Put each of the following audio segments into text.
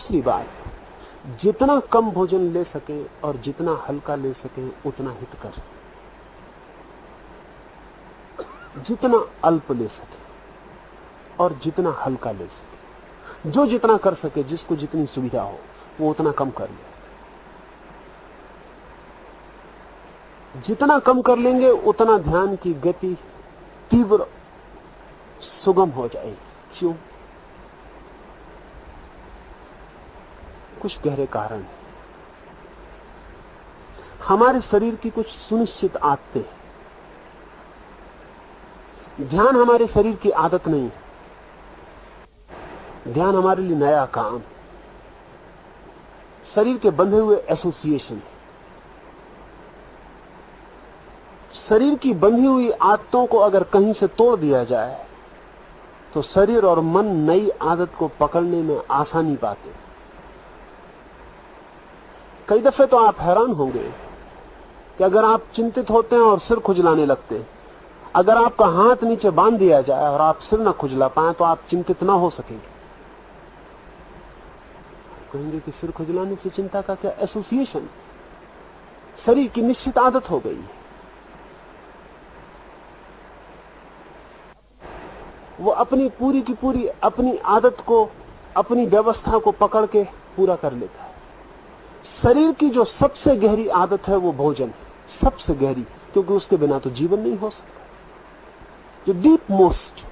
दूसरी बात, जितना कम भोजन ले सके और जितना हल्का ले सके उतना हितकर, जितना अल्प ले सके और जितना हल्का ले सके, जो जितना कर सके, जिसको जितनी सुविधा हो वो उतना कम कर ले। जितना कम कर लेंगे उतना ध्यान की गति तीव्र सुगम हो जाएगी। क्यों? कुछ गहरे कारण हैं। हमारे शरीर की कुछ सुनिश्चित आदतें हैं। ध्यान हमारे शरीर की आदत नहीं है, ध्यान हमारे लिए नया काम, शरीर के बंधे हुए एसोसिएशन। शरीर की बंधी हुई आदतों को अगर कहीं से तोड़ दिया जाए तो शरीर और मन नई आदत को पकड़ने में आसानी पाते। कई दफे तो आप हैरान होंगे कि अगर आप चिंतित होते हैं और सिर खुजलाने लगते हैं, अगर आपका हाथ नीचे बांध दिया जाए और आप सिर न खुजला पाए तो आप चिंतित ना हो सकेंगे। कहेंगे कि सिर खुजलाने से चिंता का क्या एसोसिएशन? शरीर की निश्चित आदत हो गई है, वो अपनी पूरी की पूरी अपनी आदत को, अपनी व्यवस्था को पकड़ के पूरा कर लेता है। शरीर की जो सबसे गहरी आदत है वो भोजन है, सबसे गहरी, क्योंकि उसके बिना तो जीवन नहीं हो सकता। जो डीप मोस्ट,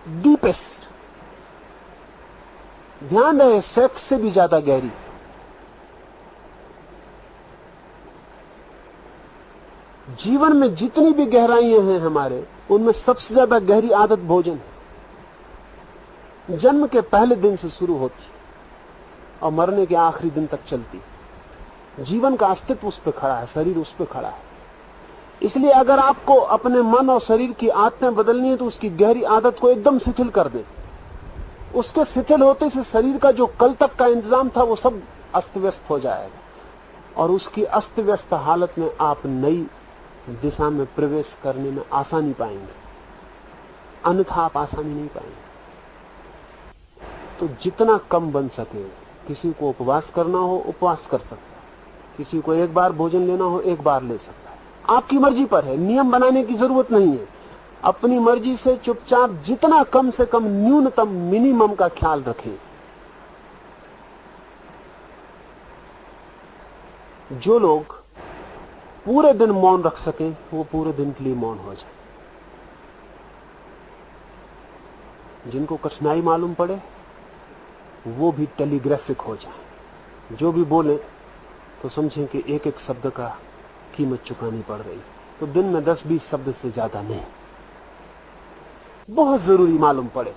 डीपेस्ट, ध्यान रहे, सेक्स से भी ज्यादा गहरी। जीवन में जितनी भी गहराइयां हैं हमारे, उनमें सबसे ज्यादा गहरी आदत भोजन है। जन्म के पहले दिन से शुरू होती और मरने के आखिरी दिन तक चलती। जीवन का अस्तित्व उस पर खड़ा है, शरीर उस पर खड़ा है। इसलिए अगर आपको अपने मन और शरीर की आदतें बदलनी है तो उसकी गहरी आदत को एकदम शिथिल कर दे। उसके शिथिल होते से शरीर का जो कल तक का इंतजाम था वो सब अस्त व्यस्त हो जाएगा और उसकी अस्त व्यस्त हालत में आप नई दिशा में प्रवेश करने में आसानी पाएंगे, अन्यथा आप आसानी नहीं पाएंगे। तो जितना कम बन सके, किसी को उपवास करना हो उपवास कर सकता है, किसी को एक बार भोजन लेना हो एक बार ले सकता है, आपकी मर्जी पर है। नियम बनाने की जरूरत नहीं है। अपनी मर्जी से चुपचाप जितना कम से कम, न्यूनतम मिनिमम का ख्याल रखें। जो लोग पूरे दिन मौन रख सकें वो पूरे दिन के लिए मौन हो जाए। जिनको कठिनाई मालूम पड़े वो भी टेलीग्राफिक हो जाए। जो भी बोले तो समझें कि एक एक शब्द का कीमत चुकानी पड़ रही, तो दिन में 10-20 शब्द से ज्यादा नहीं। बहुत जरूरी मालूम पड़े,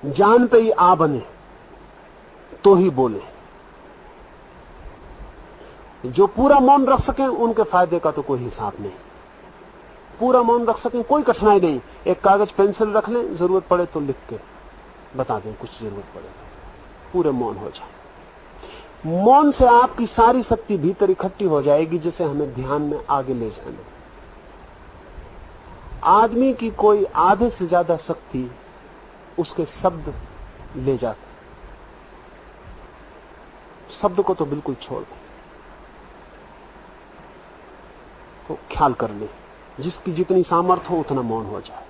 जान पे ही आ बने तो ही बोले। जो पूरा मौन रख सकें उनके फायदे का तो कोई हिसाब नहीं। पूरा मौन रख सकें, कोई कठिनाई नहीं। एक कागज पेंसिल रख लें, जरूरत पड़े तो लिख के बता दें, कुछ जरूरत पड़े तो पूरे मौन हो जाए। मौन से आपकी सारी शक्ति भीतर इकट्ठी हो जाएगी, जिसे हमें ध्यान में आगे ले जाना। आदमी की कोई आधे से ज्यादा शक्ति उसके शब्द ले जाते। शब्द को तो बिल्कुल छोड़ दें। तो ख्याल कर ले, जिसकी जितनी सामर्थ्य हो उतना मौन हो जाए।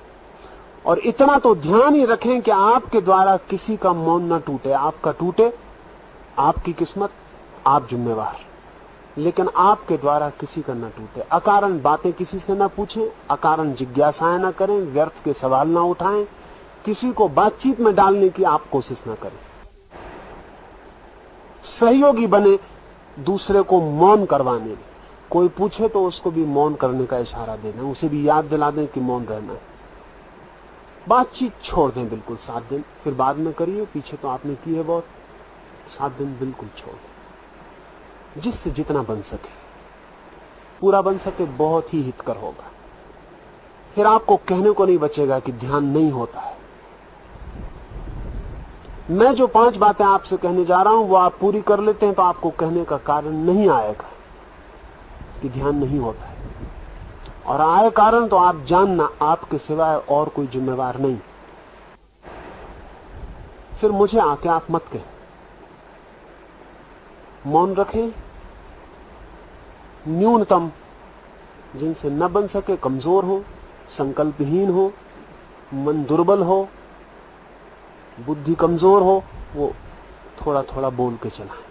और इतना तो ध्यान ही रखें कि आपके द्वारा किसी का मौन न टूटे। आपका टूटे आपकी किस्मत, आप जिम्मेवार, लेकिन आपके द्वारा किसी का न टूटे। अकारण बातें किसी से न पूछें, अकारण जिज्ञासाएं न करें, व्यर्थ के सवाल न उठाएं, किसी को बातचीत में डालने की आप कोशिश न करें। सहयोगी बने दूसरे को मौन करवाने में। कोई पूछे तो उसको भी मौन करने का इशारा देना, उसे भी याद दिला दें कि मौन रहना है। बातचीत छोड़ दें बिल्कुल 7 दिन, फिर बाद में करिए, पीछे तो आपने की है बहुत। 7 दिन बिल्कुल छोड़ दें, जिससे जितना बन सके, पूरा बन सके, बहुत ही हितकर होगा। फिर आपको कहने को नहीं बचेगा कि ध्यान नहीं होता है। मैं जो 5 बातें आपसे कहने जा रहा हूं वो आप पूरी कर लेते हैं तो आपको कहने का कारण नहीं आएगा कि ध्यान नहीं होता है। और आए कारण तो आप जानना, आपके सिवाय और कोई जिम्मेवार नहीं। फिर मुझे आके आप मत कहें मौन रखें। न्यूनतम जिनसे न बन सके, कमजोर हो, संकल्पहीन हो, मन दुर्बल हो, बुद्धि कमजोर हो, वो थोड़ा थोड़ा बोल के चलाएं।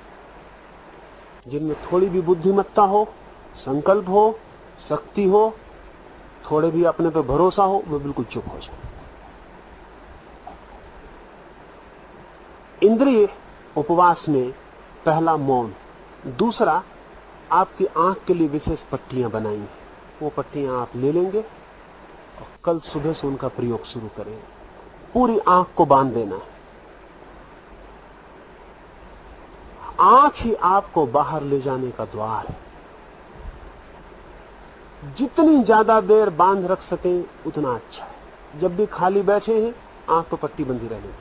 जिनमें थोड़ी भी बुद्धिमत्ता हो, संकल्प हो, शक्ति हो, थोड़े भी अपने पे भरोसा हो, वो बिल्कुल चुप हो जाए। इंद्रिय उपवास में पहला मौन, दूसरा आपकी आंख के लिए विशेष पट्टियां बनाई हैं। वो पट्टियां आप ले लेंगे और कल सुबह से उनका प्रयोग शुरू करेंगे। पूरी आंख को बांध देना है। आंख ही आपको बाहर ले जाने का द्वार है। जितनी ज्यादा देर बांध रख सकें उतना अच्छा है। जब भी खाली बैठे हैं, आंख पर पट्टी बंधी रहेगी,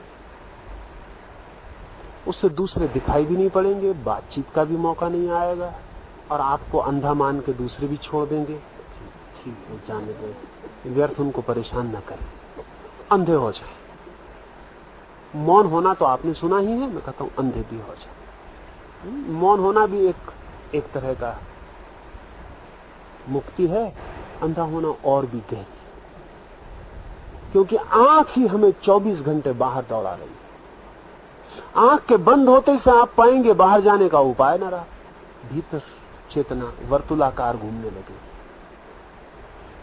उससे दूसरे दिखाई भी नहीं पड़ेंगे, बातचीत का भी मौका नहीं आएगा, और आपको अंधा मान के दूसरे भी छोड़ देंगे। ठीक है, जाने दें, व्यर्थ उनको परेशान न करें, अंधे हो जाए। मौन होना तो आपने सुना ही है, मैं कहता हूं अंधे भी हो जाए। मौन होना भी एक तरह का मुक्ति है, अंधा होना और भी गहरी, क्योंकि आंख ही हमें 24 घंटे बाहर दौड़ा रही है। आंख के बंद होते से आप पाएंगे बाहर जाने का उपाय न रहा, भीतर चेतना वर्तुलाकार घूमने लगे।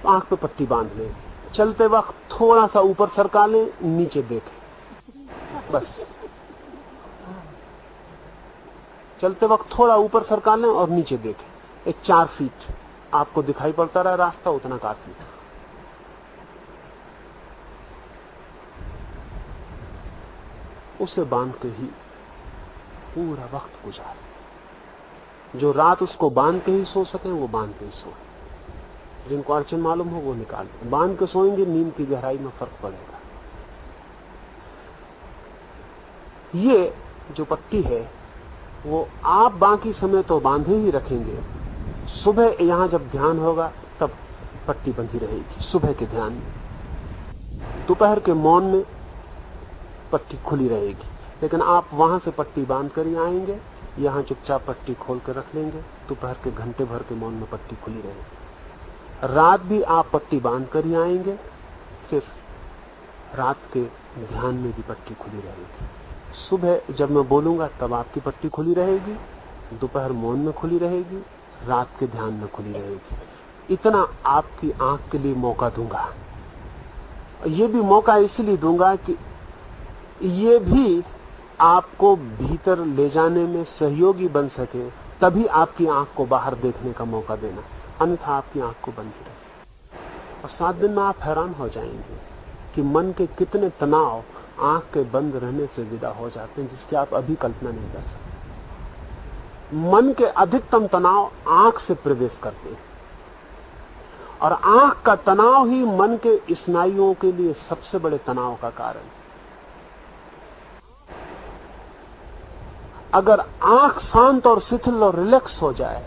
तो आंख पे पट्टी बांध लें, चलते वक्त थोड़ा सा ऊपर सरका लें, नीचे देखें, बस चलते वक्त थोड़ा ऊपर सरका लें और नीचे देखें। एक 4 फीट आपको दिखाई पड़ता रहा रास्ता, उतना काफी है। उसे बांध के ही पूरा वक्त गुजारे। जो रात उसको बांध के ही सो सके वो बांध के ही सोए। जिनको अड़चन मालूम हो वो निकाल दें। बांध के सोएंगे, नींद की गहराई में फर्क पड़ेगा। ये जो पट्टी है वो आप बाकी समय तो बांधे ही रखेंगे, सुबह यहां जब ध्यान होगा तब पट्टी बंधी रहेगी। सुबह के ध्यान में, दोपहर के मौन में पट्टी खुली रहेगी, लेकिन आप वहां से पट्टी बांध कर ही आएंगे, यहां चुपचाप पट्टी खोल कर रख लेंगे। दोपहर के घंटे भर के मौन में पट्टी खुली रहेगी। रात भी आप पट्टी बांध कर ही आएंगे, फिर रात के ध्यान में भी पट्टी खुली रहेगी। सुबह जब मैं बोलूंगा तब आपकी पट्टी खुली रहेगी, दोपहर मौन में खुली रहेगी, रात के ध्यान में खुली रहेगी। इतना आपकी आंख के लिए मौका दूंगा। ये भी मौका इसलिए दूंगा कि ये भी आपको भीतर ले जाने में सहयोगी बन सके, तभी आपकी आंख को बाहर देखने का मौका देना, अन्यथा आपकी आंख को बंद रहे। और 7 दिन में आप हैरान हो जाएंगे कि मन के कितने तनाव आंख के बंद रहने से विदा हो जाते हैं, जिसकी आप अभी कल्पना नहीं कर सकते। मन के अधिकतम तनाव आंख से प्रवेश करते हैं, और आंख का तनाव ही मन के स्नायुओं के लिए सबसे बड़े तनाव का कारण। अगर आंख शांत और शिथिल और रिलैक्स हो जाए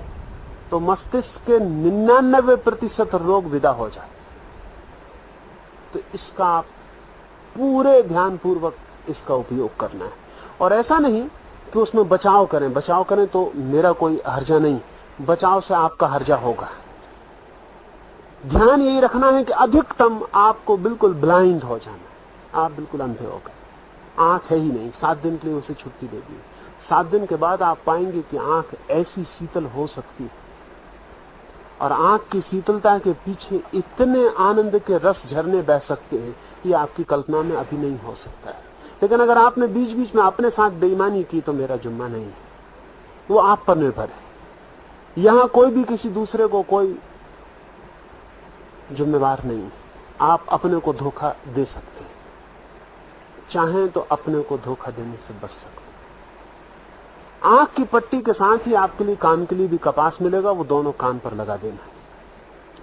तो मस्तिष्क के 99% रोग विदा हो जाए। तो इसका आप पूरे ध्यान पूर्वक इसका उपयोग करना है। और ऐसा नहीं कि उसमें बचाव करें तो मेरा कोई हर्जा नहीं, बचाव से आपका हर्जा होगा। ध्यान यही रखना है कि अधिकतम आपको बिल्कुल ब्लाइंड हो जाना, आप बिल्कुल अंधे हो गए, आंख है ही नहीं। 7 दिन के लिए उसे छुट्टी दे दी। 7 दिन के बाद आप पाएंगे कि आंख ऐसी शीतल हो सकती है, और आंख की शीतलता के पीछे इतने आनंद के रस झरने बह सकते हैं, ये आपकी कल्पना में अभी नहीं हो सकता है। लेकिन अगर आपने बीच बीच में अपने साथ बेईमानी की तो मेरा जुम्मा नहीं है, वो आप पर निर्भर है। यहां कोई भी किसी दूसरे को कोई जिम्मेवार नहीं। आप अपने को धोखा दे सकते हैं, चाहें तो अपने को धोखा देने से बच सकते हैं। आंख की पट्टी के साथ ही आपके लिए कान के लिए भी कपास मिलेगा, वो दोनों कान पर लगा देना,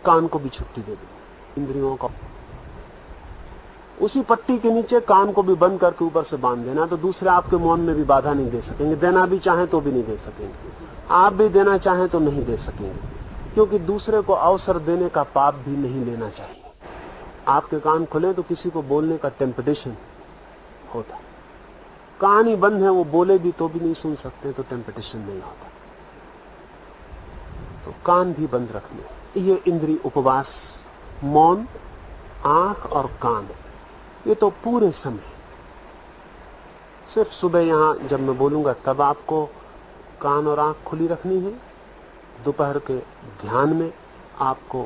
कान को भी छुट्टी दे देना, इंद्रियों को उसी पट्टी के नीचे कान को भी बंद करके ऊपर से बांध देना। तो दूसरे आपके मौन में भी बाधा नहीं दे सकेंगे, देना भी चाहें तो भी नहीं दे सकेंगे, आप भी देना चाहें तो नहीं दे सकेंगे, क्योंकि दूसरे को अवसर देने का पाप भी नहीं लेना चाहिए। आपके कान खुले तो किसी को बोलने का टेम्पटेशन होता, कान ही बंद है, वो बोले भी तो भी नहीं सुन सकते, तो टेम्पटेशन नहीं होता। तो कान भी बंद रखने। ये इंद्रिय उपवास, मौन, आंख और कान, ये तो पूरे समय, सिर्फ सुबह यहां जब मैं बोलूंगा तब आपको कान और आंख खुली रखनी है। दोपहर के ध्यान में आपको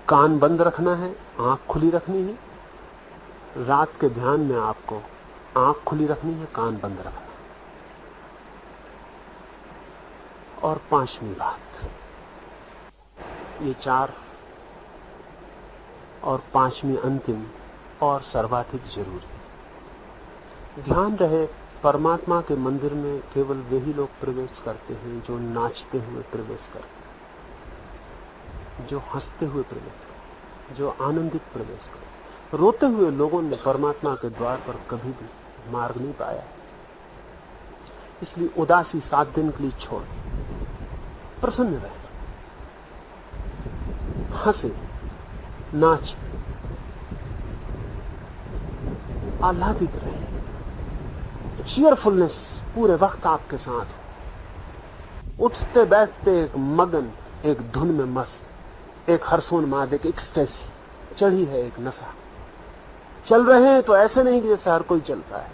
कान बंद रखना है, आंख खुली रखनी है। रात के ध्यान में आपको आंख खुली रखनी है, कान बंद रखना है। और पांचवी बात, ये चार और पांचवी अंतिम और सर्वाधिक जरूरी। ध्यान रहे, परमात्मा के मंदिर में केवल वही लोग प्रवेश करते हैं जो नाचते हुए प्रवेश करते हैं, जो हंसते हुए प्रवेश करते हैं, जो आनंदित प्रवेश करते हैं। रोते हुए लोगों ने परमात्मा के द्वार पर कभी भी मार्ग नहीं पाया है। इसलिए उदासी 7 दिन के लिए छोड़, प्रसन्न रहे, हंसे, नाच, आह्लादित रहे। चीयरफुलनेस पूरे वक्त आपके साथ हो। उठते बैठते एक मगन, एक धुन में मस्त, एक हर्षोन्माद, एक एक्सटेसी चढ़ी है, एक नशा। चल रहे हैं तो ऐसे नहीं कि जैसे हर कोई चलता है,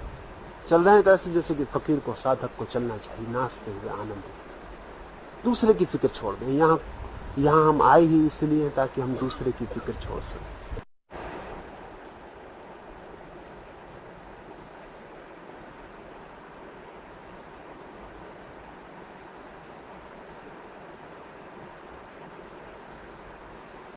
चल रहे हैं तो ऐसे जैसे कि फकीर को, साधक को चलना चाहिए, नाचते हुए आनंद। दूसरे की फिक्र छोड़ दें। यहां हम आए ही इसलिए ताकि हम दूसरे की फिक्र छोड़ सकें।